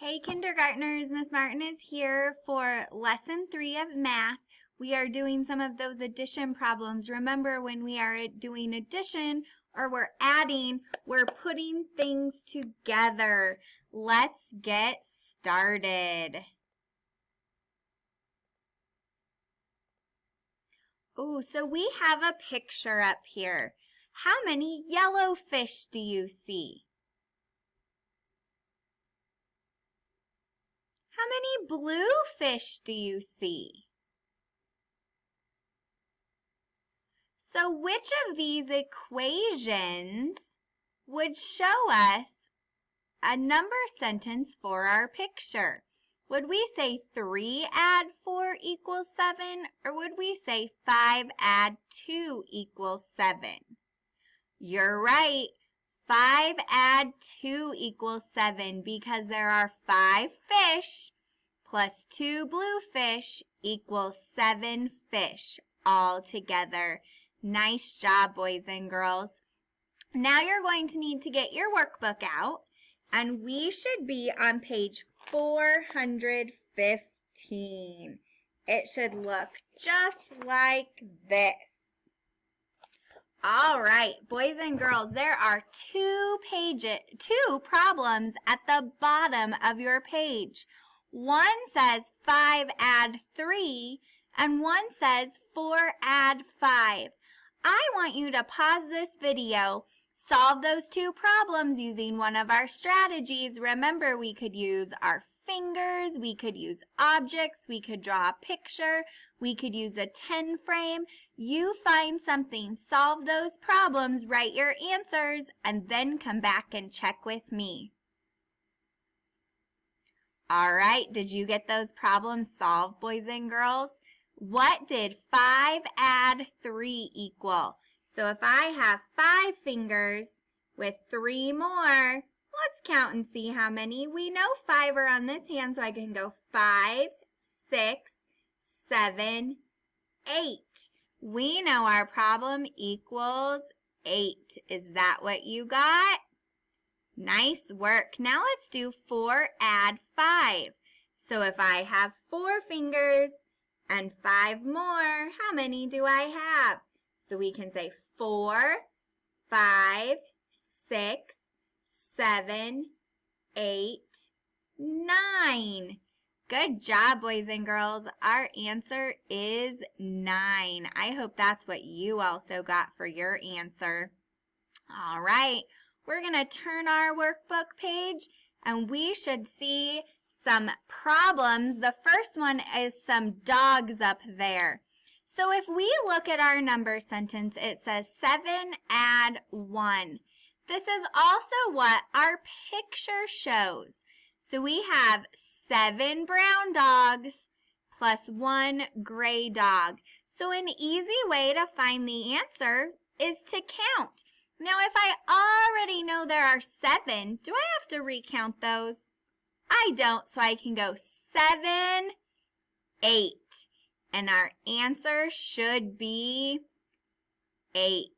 Hey kindergartners, Miss Martin is here for lesson 3 of math. We are doing some of those addition problems. Remember, when we are doing addition or we're adding, we're putting things together. Let's get started. Oh, so we have a picture up here. How many yellow fish do you see? How many blue fish do you see? So which of these equations would show us a number sentence for our picture? Would we say 3 add 4 equals 7, or would we say 5 add 2 equals 7? You're right. 5 add 2 equals 7 because there are 5 fish plus 2 blue fish equals 7 fish all together. Nice job, boys and girls. Now you're going to need to get your workbook out, and we should be on page 415. It should look just like this. All right, boys and girls, there are two problems at the bottom of your page. One says 5 add 3, and one says 4 add 5. I want you to pause this video, solve those two problems using one of our strategies. Remember, we could use our fingers, we could use objects, we could draw a picture, we could use a 10 frame. You find something, solve those problems, write your answers, and then come back and check with me. All right, did you get those problems solved, boys and girls? What did 5 add 3 equal? So if I have 5 fingers with 3 more, let's count and see how many. We know 5 are on this hand, so I can go 5, 6, 7, 8. We know our problem equals 8. Is that what you got? Nice work. Now let's do 4 add 5. So if I have 4 fingers and 5 more, how many do I have? So we can say 4, 5, 6, 7, 8, 9. Good job, boys and girls. Our answer is 9. I hope that's what you also got for your answer. All right, we're going to turn our workbook page, and we should see some problems. The first one is some dogs up there. So if we look at our number sentence, it says 7 add 1. This is also what our picture shows. So we have 7 brown dogs plus 1 gray dog. So an easy way to find the answer is to count. Now if I already know there are 7, do I have to recount those? I don't, so I can go 7, 8. And our answer should be 8.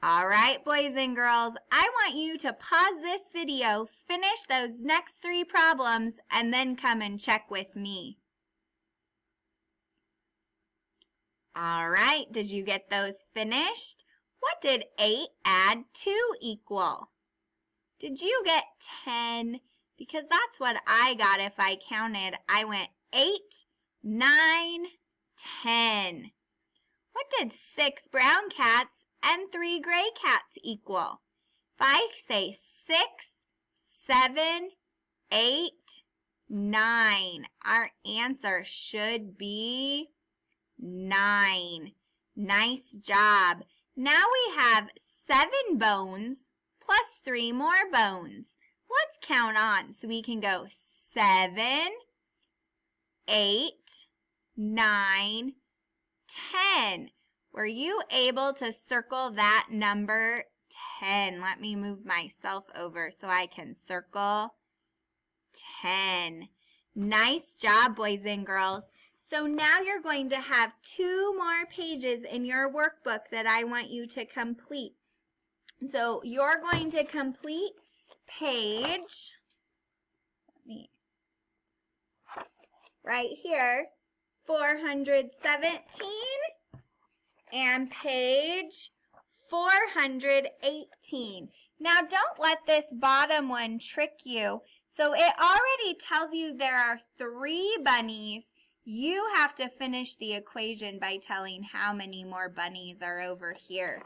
All right, boys and girls, I want you to pause this video, finish those next 3 problems, and then come and check with me. All right, did you get those finished? What did 8 add 2 equal? Did you get 10? Because that's what I got if I counted. I went 8, 9, 10. What did 6 brown cats and 3 gray cats equal? If I say 6, 7, 8, 9, our answer should be 9. Nice job. Now we have 7 bones plus 3 more bones. Let's count on. So we can go 7, 8, 9, 10. Were you able to circle that number 10? Let me move myself over so I can circle 10. Nice job, boys and girls. So now you're going to have 2 more pages in your workbook that I want you to complete. So you're going to complete page right here, 417, and page 418. Now don't let this bottom one trick you. So it already tells you there are 3 bunnies. You have to finish the equation by telling how many more bunnies are over here.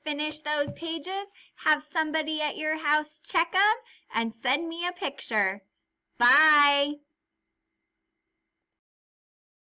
Finish those pages, have somebody at your house check them, and send me a picture. Bye!